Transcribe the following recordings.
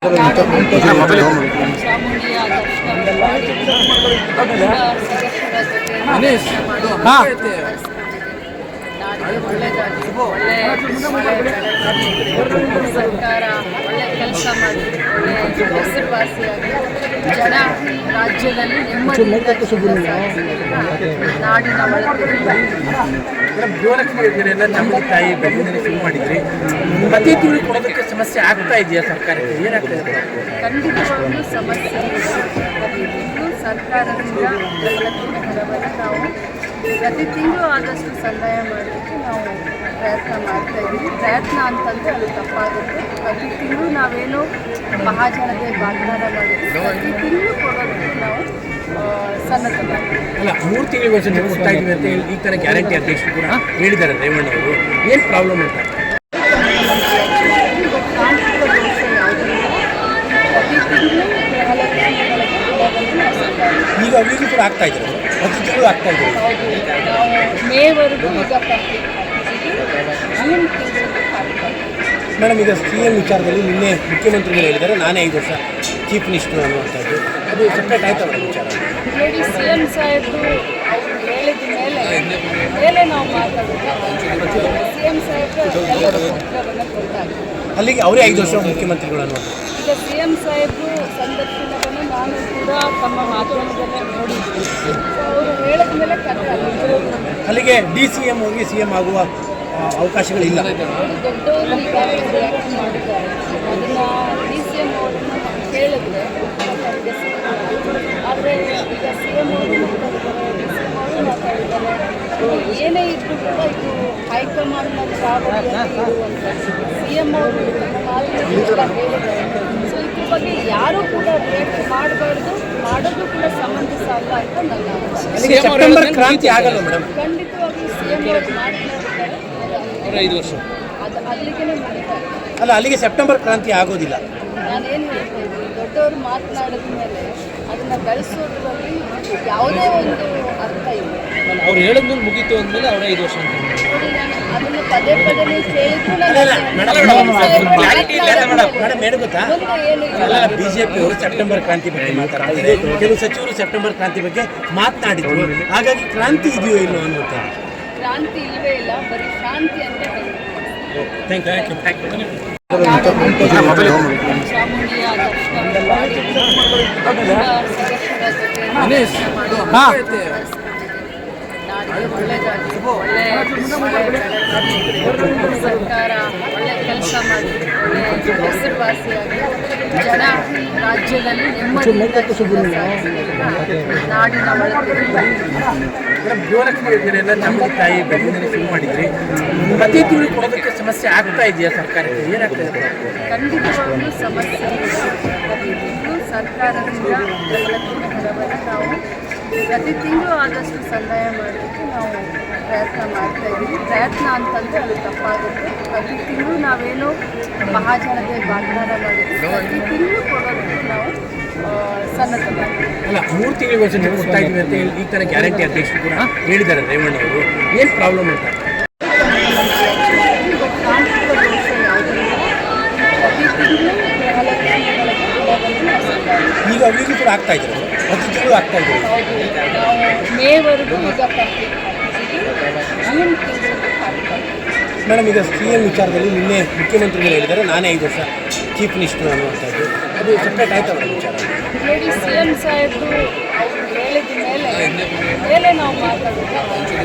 ಚಾಮುಂಡಿಯ ದರ್ಶನ ಮಾಡಿ ಒಳ್ಳೆದಾಗಿ ಒಳ್ಳೆ ಸರ್ಕಾರ ಒಳ್ಳೆ ಕೆಲಸ ಮಾಡಿ ಒಳ್ಳೆ ಹೆಸರುವಾಸಿಯಾಗಿ ಜನ ರಾಜ್ಯದಲ್ಲಿ ನೆಮ್ಮದಿಯಿಂದ ನಾಡಿನ ಗೃಹಲಕ್ಷ್ಮಿ ಚಾಮುಂಡಿ ತಾಯಿ ಬೆಂಗಳೂರಿನಲ್ಲಿ ಶುರು ಮಾಡಿದ್ರಿ. ಪ್ರತಿ ತಿಂಗಳು ಕೊಡೋದಕ್ಕೆ ಸಮಸ್ಯೆ ಆಗ್ತಾ ಇದೆಯಾ ಸರ್ಕಾರಕ್ಕೆ? ಏನಾಗ್ತಾ ಇದೆ? ಖಂಡಿತವಾಗ್ಲೂ ಸಮಸ್ಯೆ ಇದು ಸರ್ಕಾರದಿಂದ ಗೃಹಲಕ್ಷ್ಮಿ ಹಣವನ್ನು ನಾವು ಪ್ರತಿ ತಿಂಗಳು ಆದಷ್ಟು ಸಂದಾಯ ಮಾಡಲಿಕ್ಕೆ ನಾವು ಪ್ರಯತ್ನ ಮಾಡ್ತಾ ಇದ್ದೀವಿ. ಪ್ರಯತ್ನ ಅಂತಂದರೆ ಅದು ತಪ್ಪಾಗುತ್ತೆ. ಪ್ರತಿ ತಿಂಗಳು ನಾವೇನು ಮಹಾಜನತೆ ವಾಗ್ದಾನ ಮಾಡಿದ್ವಿ, ಪ್ರತಿ ತಿಂಗಳು ಕೊಡೋದಕ್ಕೆ ನಾವು ಸನ್ನದ್ಧವಾಗಿದ್ದೀವಿ. ಅಲ್ಲ, 3 ತಿಂಗಳಿಗೆ ವರ್ಷ ಕೊಡ್ತಾ ಇದ್ದೀವಿ ಅಂತ ಹೇಳಿ ಈಗ ತನಕ ಗ್ಯಾರಂಟಿ ಅಧ್ಯಕ್ಷರು ಕೂಡ ಹೇಳಿದ್ದಾರೆ ರೇವಣ್ಣ ಅವರು. ಏನು ಪ್ರಾಬ್ಲಮ್ ಅಂತ? ತಾಂತ್ರಿಕ ದೋಷ ಯಾವುದರಿಂದ ಪ್ರತಿ ತಿಂಗಳು ಈಗ ಅಭಿವೃದ್ಧಿ ಕೂಡ ಆಗ್ತಾ ಇದ್ದಾರೆ, ಪ್ರತಿ ತಿಂಗಳು ಆಗ್ತಾ ಇದ್ದಾರೆ. ನಾವು ಮೇವರೆಗೂ ಈಗ ಕಂಪ್ಲೀಟ್ ಜೂನ್ ತಿಂಗಳು ಮೇಡಮ್, ಈಗ CM ವಿಚಾರದಲ್ಲಿ ನಿನ್ನೆ ಮುಖ್ಯಮಂತ್ರಿಗಳು ಹೇಳಿದ್ದಾರೆ ನಾನೇ 5 ವರ್ಷ ಚೀಫ್ ಮಿನಿಸ್ಟರ್ ಅನ್ನುವಂಥದ್ದು. ಅದು ಸಪ್ರೇಟ್ ಆಯ್ತಾ ಮೇಡಮ್ ವಿಚಾರ? ನೋಡಿ, CM ಸಾಹೇಬರು ಅವರು ಹೇಳಿದ ಮೇಲೆ ನಾವು ಮಾತಾಡೋದು. CM ಸಾಹೇಬರು ಎಲ್ಲರೂ ಉತ್ತರವನ್ನು ಕೊಟ್ಟಾಗ ಅಲ್ಲಿಗೆ ಅವರೇ 5 ವರ್ಷ ಮುಖ್ಯಮಂತ್ರಿಗಳು ಅನ್ನೋದು. ಈಗ CM ಸಾಹೇಬರು ಸಂದರ್ಶನವನ್ನು ನಾನು ಕೂಡ ತಮ್ಮ ಮಾಧ್ಯಮದಲ್ಲೇ ನೋಡಿದ್ವಿ. ಅವರು ಹೇಳಿದ ಮೇಲೆ ಅಲ್ಲಿಗೆ DCM ಹೋಗಿ CM ಆಗುವ ಅವಕಾಶಗಳಿಲ್ಲ. ದೊಡ್ಡವರು ಈಗಾಗಲೇ ರಿಯಾಕ್ಟ್ ಮಾಡಿದ್ದಾರೆ. ಅದನ್ನು DCM ಅವರನ್ನು ಕೇಳಿದ್ರೆ ಅವರಿಗೆ ಆದರೆ ಈಗ CM ಅವರು ಮಾತಾಡಿದ್ದಾರೆ, DCM ಅವರು ಮಾತಾಡಿದ್ದಾರೆ. ಏನೇ ಇದ್ದರೂ ಕೂಡ ಇದು ಹೈಕಮಾಂಡ್ನ ಪ್ರಾಬಲ್ಯದಲ್ಲಿ ಇರುವಂಥದ್ದು. CM ಅವರು ತಮ್ಮ ಮಾತುಕತೆಲ್ಲ ಹೇಳಿದ್ದಾರೆ. ಸೊ ಇದ್ರ ಬಗ್ಗೆ ಯಾರೂ ಕೂಡ ರಿಯಾಕ್ಟ್ ಮಾಡಬಾರ್ದು, ಮಾಡೋದು ಕೂಡ ಸಮಂಜಸ ಅಲ್ಲ ಅಂತ ನನ್ನ ಸೆಪ್ಟೆಂಬರ್ ಕ್ರಾಂತಿ ಆಗಲ್ಲ ಮೇಡಮ್. ಖಂಡಿತವಾಗಿ CM ಅವರು ಮಾತನಾಡಿದ್ದಾರೆ. 5 ವರ್ಷ ಅದು ಅಲ್ಲಿಗೆ ಮುಗಿತಾರೆ. ಅಲ್ಲ, ಅಲ್ಲಿಗೆ ಸೆಪ್ಟೆಂಬರ್ ಕ್ರಾಂತಿ ಆಗೋದಿಲ್ಲ. ನಾನೇನು ಹೇಳ್ತಾ ಇದ್ದೀನಿ, ದೊಡ್ಡವರು ಮಾತನಾಡಿದ ಮೇಲೆ ಅದನ್ನು ಬೆಳೆಸೋದ್ರಲ್ಲಿ ಯಾವುದೇ ಒಂದು ಅರ್ಥ ಇಲ್ಲ. ಅವ್ರು ಹೇಳಿದ್ಮೇಲೆ ಮುಗೀತು ಅಂದಮೇಲೆ ಅವರೇ 5 ವರ್ಷ ಅಂತ ನೋಡಿ, ನಾನು ಅದನ್ನು ಪದೇ ಪದೇ ನೀವು ಕೇಳಿದ್ರು BJP ಅವರು ಸೆಪ್ಟೆಂಬರ್ ಕ್ರಾಂತಿ ಬಗ್ಗೆ ಮಾತಾಡ್ತಾರೆ. ಕೆಲವು ಸಚಿವರು ಸೆಪ್ಟೆಂಬರ್ ಕ್ರಾಂತಿ ಬಗ್ಗೆ ಮಾತನಾಡಿದ್ರು. ಹಾಗಾಗಿ ಕ್ರಾಂತಿ ಇದೆಯೋ ಇಲ್ಲೋ ಅನ್ನುವಂಥ ಕ್ರಾಂತಿ ಇಲ್ಲವೇ ಇಲ್ಲ, ಬರೀ ಶಾಂತಿ ಅಂತ ಚಾಮುಂಡಿಯ ದರ್ಶನ ಮಾಡಿ ಒಳ್ಳೆದಾಗಿ ಒಳ್ಳೆ ಸರ್ಕಾರ ಒಳ್ಳೆ ಕೆಲಸ ಮಾಡಿ ಒಳ್ಳೆ ಹೆಸರುವಾಸಿಯಾಗಿ ಜನ ರಾಜ್ಯದಲ್ಲಿ ನೆಮ್ಮದಿಯಿಂದ ನಾಡಿನ ಗೃಹಲಕ್ಷ್ಮಿ ಚಾಮುಂಡಿ ತಾಯಿ ಬೆಂಗಳೂರಿನಲ್ಲಿ ಶುರು ಮಾಡಿದ್ರಿ. ಪ್ರತಿ ತಿಂಗಳು ಕೊಡೋದಕ್ಕೆ ಸಮಸ್ಯೆ ಆಗ್ತಾ ಇದೆಯಾ ಸರ್ಕಾರಕ್ಕೆ? ಏನಾಗ್ತಾ ಇದೆ? ಖಂಡಿತವಾಗ್ಲೂ ಸಮಸ್ಯೆ ಇದು ಸರ್ಕಾರದಿಂದ ಗೃಹಲಕ್ಷ್ಮಿ ಹಣವನ್ನು ನಾವು ಪ್ರತಿ ತಿಂಗಳು ಆದಷ್ಟು ಸಂದಾಯ ಮಾಡಲಿಕ್ಕೆ ನಾವು ಪ್ರಯತ್ನ ಮಾಡ್ತಾ ಇದ್ದೀವಿ. ಪ್ರಯತ್ನ ಅಂತಂದರೆ ಅದು ತಪ್ಪಾಗುತ್ತೆ. ಪ್ರತಿ ತಿಂಗಳು ನಾವೇನು ಮಹಾಜನತೆ ವಾಗ್ದಾನ ಮಾಡಿದ್ವಿ, ಪ್ರತಿ ತಿಂಗಳು ಕೊಡೋದಕ್ಕೆ ನಾವು ಸನ್ನದ್ಧವಾಗಿದ್ದೀವಿ. ಅಲ್ಲ, 3 ತಿಂಗಳಿಗೆ ವರ್ಷ ಕೊಡ್ತಾ ಇದ್ದೀವಿ ಅಂತ ಹೇಳಿ ಈಗ ತನಕ ಗ್ಯಾರಂಟಿ ಅಧ್ಯಕ್ಷರು ಕೂಡ ಹೇಳಿದ್ದಾರೆ ರೇವಣ್ಣ ಅವರು. ಏನು ಪ್ರಾಬ್ಲಮ್ ಅಂತ? ತಾಂತ್ರಿಕ ದೋಷ ಯಾವುದರಿಂದ ಪ್ರತಿ ತಿಂಗಳು ಈಗ ಅಭಿವೃದ್ಧಿ ಕೂಡ ಆಗ್ತಾ ಇದ್ದಾರೆ, ಪ್ರತಿ ತಿಂಗಳು ಆಗ್ತಾ ಇದ್ದಾರೆ. ನಾವು ಮೇವರೆಗೂ ಈಗ ಕಂಪ್ಲೀಟ್ ಜೂನ್ ತಿಂಗಳು ಮೇಡಮ್, ಈಗ CM ವಿಚಾರದಲ್ಲಿ ನಿನ್ನೆ ಮುಖ್ಯಮಂತ್ರಿಗಳು ಹೇಳಿದ್ದಾರೆ ನಾನೇ 5 ವರ್ಷ ಚೀಫ್ ಮಿನಿಸ್ಟರ್ ಅನ್ನುವಂಥದ್ದು. ಅದು ಸಪ್ರೇಟ್ ಆಯ್ತಾ ಮೇಡಮ್ ವಿಚಾರ? ನೋಡಿ, CM ಸಾಹೇಬರು ಅವರು ಹೇಳಿದ ಮೇಲೆ ನಾವು ಮಾತಾಡೋದು.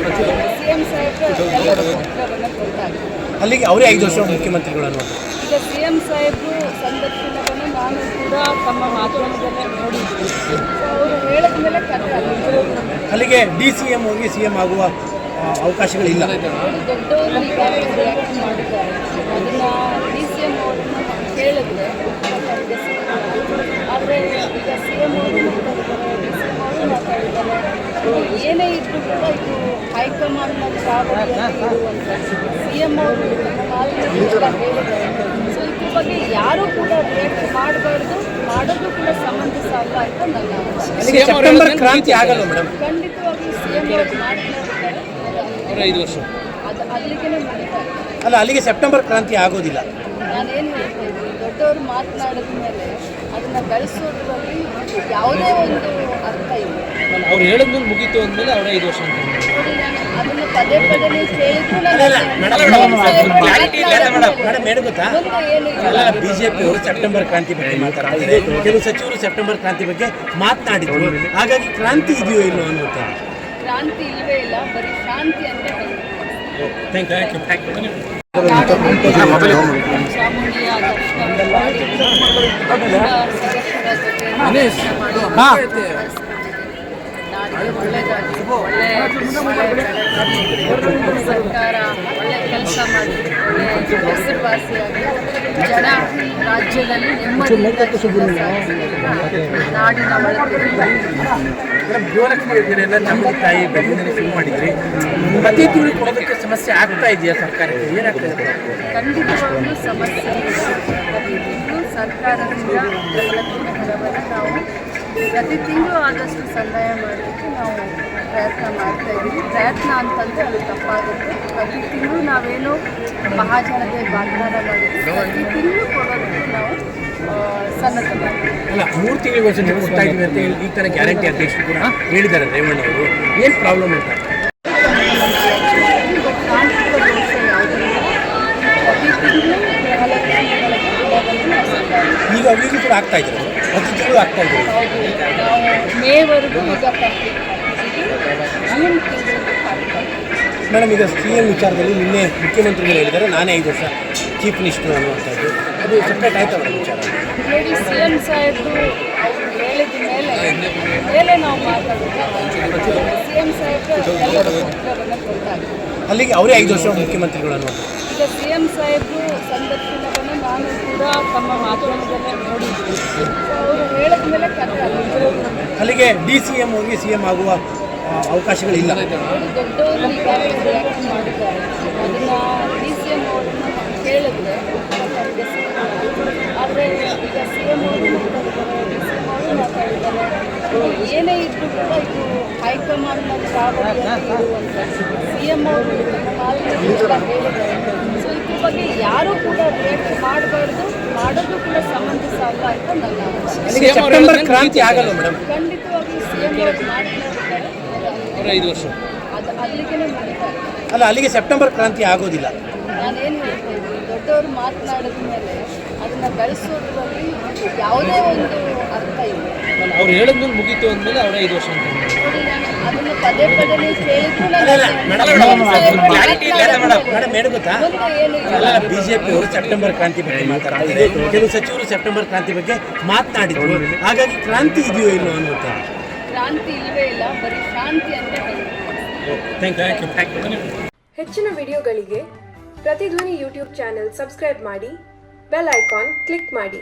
CM ಸಾಹೇಬರು ಎಲ್ಲರೂ ಉತ್ತರವನ್ನು ಕೊಟ್ಟಾಗ ಅಲ್ಲಿಗೆ ಅವರೇ 5 ವರ್ಷ ಮುಖ್ಯಮಂತ್ರಿಗಳು ಅನ್ನೋದು. ಈಗ CM ಸಾಹೇಬರು ಸಂದರ್ಶನವನ್ನು ನಾನು ಕೂಡ ತಮ್ಮ ಮಾಧ್ಯಮದಲ್ಲೇ ನೋಡಿದ್ವಿ. ಅವರು ಹೇಳಿದ ಮೇಲೆ ಅಲ್ಲಿಗೆ DCM ಹೋಗಿ CM ಆಗುವ ಅವಕಾಶಗಳಿಲ್ಲ. ದೊಡ್ಡವರು ಈಗಾಗಲೇ ರಿಯಾಕ್ಟ್ ಮಾಡಿದ್ದಾರೆ. ಅದನ್ನು DCM ಅವರನ್ನು ಕೇಳಿದ್ರೆ ಅವರಿಗೆ ಆದರೆ ಈಗ CM ಅವರು ಮಾತಾಡಿದ್ದಾರೆ, DCM ಅವರು ಮಾತಾಡಿದ್ದಾರೆ. ಏನೇ ಇದ್ದರೂ ಕೂಡ ಇದು ಹೈಕಮಾಂಡ್ನ ಪ್ರಾಬಲ್ಯದಲ್ಲಿ ಇರುವಂಥದ್ದು. CM ಅವರು ತಮ್ಮ ಮಾತುಕತೆಲ್ಲ ಹೇಳಿದ್ದಾರೆ. ಸೊ ಇದ್ರ ಬಗ್ಗೆ ಯಾರೂ ಕೂಡ ರಿಯಾಕ್ಟ್ ಮಾಡಬಾರ್ದು, ಮಾಡೋದು ಕೂಡ ಸಮಂಜಸ ಅಲ್ಲ ಅಂತ ನನ್ನ ಸೆಪ್ಟೆಂಬರ್ ಕ್ರಾಂತಿ ಆಗಲ್ಲ ಮೇಡಮ್. ಖಂಡಿತವಾಗಿ CM ಅವರು ಮಾತನಾಡಿದ್ದಾರೆ. 5 ವರ್ಷ ಅದು ಅಲ್ಲಿಗೆ ಮುಗಿತಾರೆ. ಅಲ್ಲ, ಅಲ್ಲಿಗೆ ಸೆಪ್ಟೆಂಬರ್ ಕ್ರಾಂತಿ ಆಗೋದಿಲ್ಲ. ನಾನೇನು ಹೇಳ್ತಾ ಇದ್ದೀನಿ, ದೊಡ್ಡವರು ಮಾತನಾಡಿದ ಮೇಲೆ ಅದನ್ನು ಬೆಳೆಸೋದ್ರಲ್ಲಿ ಯಾವುದೇ ಒಂದು ಅರ್ಥ ಇಲ್ಲ. ಅವ್ರು ಹೇಳಿದ್ಮೇಲೆ ಮುಗೀತು ಅಂದಮೇಲೆ ಅವರೇ 5 ವರ್ಷ ಅಂತ ನೋಡಿ, ನಾನು ಅದನ್ನು ಪದೇ ಪದೇ ನೀವು ಕೇಳಿದ್ರು ಮೇಡಮ್ ಏನು ಗೊತ್ತಾ, ಬಿಜೆಪಿ ಅವರು ಸೆಪ್ಟೆಂಬರ್ ಕ್ರಾಂತಿ ಬಗ್ಗೆ ಮಾತಾಡ್ತಾರೆ, ಕೆಲವು ಸಚಿವರು ಸೆಪ್ಟೆಂಬರ್ ಕ್ರಾಂತಿ ಬಗ್ಗೆ ಮಾತನಾಡಿದ್ರು, ಹಾಗಾಗಿ ಕ್ರಾಂತಿ ಇದೆಯೋ ಇಲ್ಲೋ ಅನ್ನುವಂಥ. ಕ್ರಾಂತಿ ಇಲ್ಲವೇ ಇಲ್ಲ, ಬರೀ ಶಾಂತಿ ಅಂತ ಹೇಳ್ತಾರೆ. ಚಾಮುಂಡಿಯ ದರ್ಶನ ಮಾಡಿ ಸದಸ್ಯರ ಜೊತೆ ನಾಡಿಗೆ ಒಳ್ಳೆಯದಾಗಿ ಒಳ್ಳೆ ಸರ್ಕಾರ ಒಳ್ಳೆ ಕೆಲಸ ಮಾಡಿ ಒಳ್ಳೆ ಹೆಸರುವಾಸಿಯಾಗಿ ಜನ ರಾಜ್ಯದಲ್ಲಿ ನೆಮ್ಮದಿಯಿಂದ ನಾಡಿನ ಒಳಗೆ ಮೇಡಮ್, ಗೃಹಲಕ್ಷ್ಮಿ ಯೋಜನೆಯನ್ನ ನಮ್ಮ ತಾಯಿ ಬೆಂಗಳೂರಿನಲ್ಲಿ ಶುರು ಮಾಡಿದ್ರಿ, ಪ್ರತಿ ತಿಂಗಳು ಕೊಡೋದಕ್ಕೆ ಸಮಸ್ಯೆ ಆಗ್ತಾ ಇದೆಯಾ ಸರ್ಕಾರಕ್ಕೆ? ಏನಾಗ್ತಾ ಇದೆ? ಖಂಡಿತವಾಗ್ಲೂ ಸಮಸ್ಯೆ ಇದು ಸರ್ಕಾರದಿಂದ ಗೃಹಲಕ್ಷ್ಮಿ ಹಣವನ್ನು ನಾವು ಪ್ರತಿ ತಿಂಗಳು ಆದಷ್ಟು ಸಂದಾಯ ಮಾಡೋದಕ್ಕೆ ನಾವು ಪ್ರಯತ್ನ ಮಾಡ್ತಾ ಇದ್ದೀವಿ. ಪ್ರಯತ್ನ ಅಂತಂದರೆ ಅದು ತಪ್ಪಾಗುತ್ತೆ. ಪ್ರತಿ ತಿಂಗಳು ನಾವೇನು ಮಹಾಜನತೆ ವಾಗ್ದಾನ ಮಾಡಿದ್ವಿ, ಪ್ರತಿ ತಿಂಗಳು ಕೊಡೋದಕ್ಕೆ ನಾವು ಸನ್ನದ್ಧವಾಗಿದ್ದೀವಿ. ಅಲ್ಲ, 3 ತಿಂಗಳಿಗೆ ಒಂದ್ಸತಿ ಕೊಡ್ತಾ ಇದೀವಿ ಅಂತ ಹೇಳಿ ಈಗ ತನಕ ಗ್ಯಾರಂಟಿ ಅಧ್ಯಕ್ಷರು ಕೂಡ ಹೇಳಿದ್ದಾರೆ ರೇವಣ್ಣ ಅವರು. ಏನು ಪ್ರಾಬ್ಲಮ್ ಅಂತ? ತಾಂತ್ರಿಕ ದೋಷ ಯಾವುದಿಲ್ಲ, ಪ್ರತಿ ತಿಂಗಳು ಗೃಹಲಕ್ಷ್ಮಿಗಳ ಕುಟುಂಬವನ್ನು ನಾವು ಸಂದಾಯ ಈಗ ಕೂಡ ಆಗ್ತಾ ಇದ್ದಾರೆ, ಪ್ರತಿ ತಿಂಗಳು ಆಗ್ತಾ ಇದ್ದಾರೆ. ನಾವು ಮೇವರೆಗೂ ಈಗ ಕಂಪ್ಲೀಟ್ ಮಾಡಿದ್ದೀವಿ. ಜೂನ್ ತಿಂಗಳು ಆಗ್ತಾ ಇದೆ. ಮೇಡಮ್, ಈಗ CM ವಿಚಾರದಲ್ಲಿ ನಿನ್ನೆ ಮುಖ್ಯಮಂತ್ರಿಗಳು ಹೇಳಿದ್ದಾರೆ ನಾನೇ 5 ವರ್ಷ ಚೀಫ್ ಮಿನಿಸ್ಟರ್ ಅನ್ನುವಂಥದ್ದು, ಅದು ಸಪ್ರೇಟ್ ಆಯ್ತಾ ಮೇಡಮ್ ವಿಚಾರ? ನೋಡಿ, CM ಸಾಹೇಬರು ಅವ್ರು ಹೇಳಿದ ಮೇಲೆ ನಾವು ಮಾತಾಡೋದು. CM ಸಾಹೇಬರು ಎಲ್ಲರೂ ಉತ್ತರವನ್ನು ಕೊಡ್ತಾರೆ. ಅಲ್ಲಿಗೆ ಅವರೇ 5 ವರ್ಷ ಮುಖ್ಯಮಂತ್ರಿಗಳು ಅನ್ನೋದು. ಈಗ CM ಸಾಹೇಬರು ಸಂದರ್ಶನವನ್ನು ನಾನು ಕೂಡ ತಮ್ಮ ಮಾಧ್ಯಮದಲ್ಲೇ ನೋಡಿದ್ದೀನಿ. ಅವರು ಹೇಳಿದ ಮೇಲೆ ಕರೆಕ್ಟ್. ಅಲ್ಲಿಗೆ DCM ಹೋಗಿ CM ಆಗುವ ಅವಕಾಶಗಳಿಲ್ಲ. ದೊಡ್ಡವರು ಈಗಾಗಲೇ ರಿಯಾಕ್ಟ್ ಮಾಡಿದ್ದಾರೆ. ಅದನ್ನು DCM ಅವ್ರನ್ನ ಕೇಳಿದ್ರೆ ಅವ್ರಿಗೆ ಸಿಗ್ತಾರೆ. ಆದರೆ ಈಗ CM ಅವರು ಮಾತಾಡಿದ್ದಾರೆ, DCM ಅವರು ಮಾತಾಡಿದ್ದಾರೆ. ಏನೇ ಇದ್ರೂ ಕೂಡ ಇದು ಹೈಕಮಾಂಡ್ನ ಚಾವಡಿಯಲ್ಲಿ ಇರುವಂಥದ್ದು. CM ಅವರು ತಮ್ಮ ಮಾತಿನಲ್ಲಿ ಎಲ್ಲ ಹೇಳಿದ್ದಾರೆ. ಸೊ ಇದ್ರ ಬಗ್ಗೆ ಯಾರೂ ಕೂಡ ರಿಯಾಕ್ಟ್ ಮಾಡಬಾರ್ದು, ಮಾಡೋದು ಕೂಡ ಸಮಂಜಸ ಅಲ್ಲ ಅಂತ ನನ್ನ ಅಲ್ಲಿಗೆ ಸೆಪ್ಟೆಂಬರ್ ಕ್ರಾಂತಿ ಆಗಲ್ಲ ಮೇಡಮ್? ಖಂಡಿತವಾಗಿ CM ಅವರು ಮಾತನಾಡಿದ್ದಾರೆ, ಅವರೇ 5 ವರ್ಷ ಅದು ಅಲ್ಲಿಗೆ ಮುಗಿತಾರೆ. ಅಲ್ಲ, ಅಲ್ಲಿಗೆ ಸೆಪ್ಟೆಂಬರ್ ಕ್ರಾಂತಿ ಆಗೋದಿಲ್ಲ. ನಾನೇನು ಹೇಳ್ತಾ ಇದ್ದೀನಿ, ದೊಡ್ಡವರು ಮಾತನಾಡಿದ ಮೇಲೆ ಅದನ್ನು ಬೆಳೆಸೋದ್ರಲ್ಲಿ ಯಾವುದೇ ಒಂದು ಅರ್ಥ ಇಲ್ಲ. ಅವ್ರು ಹೇಳಿದ್ಮೇಲೆ ಮುಗೀತು ಅಂದಮೇಲೆ ಅವರೇ 5 ವರ್ಷ ಅಂತ ನೋಡಿ, ನಾನು ಅದನ್ನು ಪದೇ ಪದೇ ನೀವು ಕೇಳಿದ್ರು ಮೇಡಮ್ ಏನು ಗೊತ್ತಾ, ಬಿಜೆಪಿ ಅವರು ಸೆಪ್ಟೆಂಬರ್ ಕ್ರಾಂತಿ ಬಗ್ಗೆ ಮಾತಾಡ್ತಾರೆ, ಕೆಲವು ಸಚಿವರು ಸೆಪ್ಟೆಂಬರ್ ಕ್ರಾಂತಿ ಬಗ್ಗೆ ಮಾತನಾಡಿದ್ರು, ಹಾಗಾಗಿ ಕ್ರಾಂತಿ ಇದೆಯೋ ಇಲ್ಲೋ ಅನ್ನುವಂಥ. ಕ್ರಾಂತಿ ಇಲ್ಲವೇ ಇಲ್ಲ, ಬರೀ ಶಾಂತಿ ಅಂತ ಹೇಳ್ತಾರೆ. ಹೆಚ್ಚಿನ ವಿಡಿಯೋಗಳಿಗೆ ಪ್ರತಿಧ್ವನಿ ಯೂಟ್ಯೂಬ್ ಚಾನೆಲ್ ಸಬ್ಸ್ಕ್ರೈಬ್ ಮಾಡಿ, ಬೆಲ್ ಐಕಾನ್ ಕ್ಲಿಕ್ ಮಾಡಿ.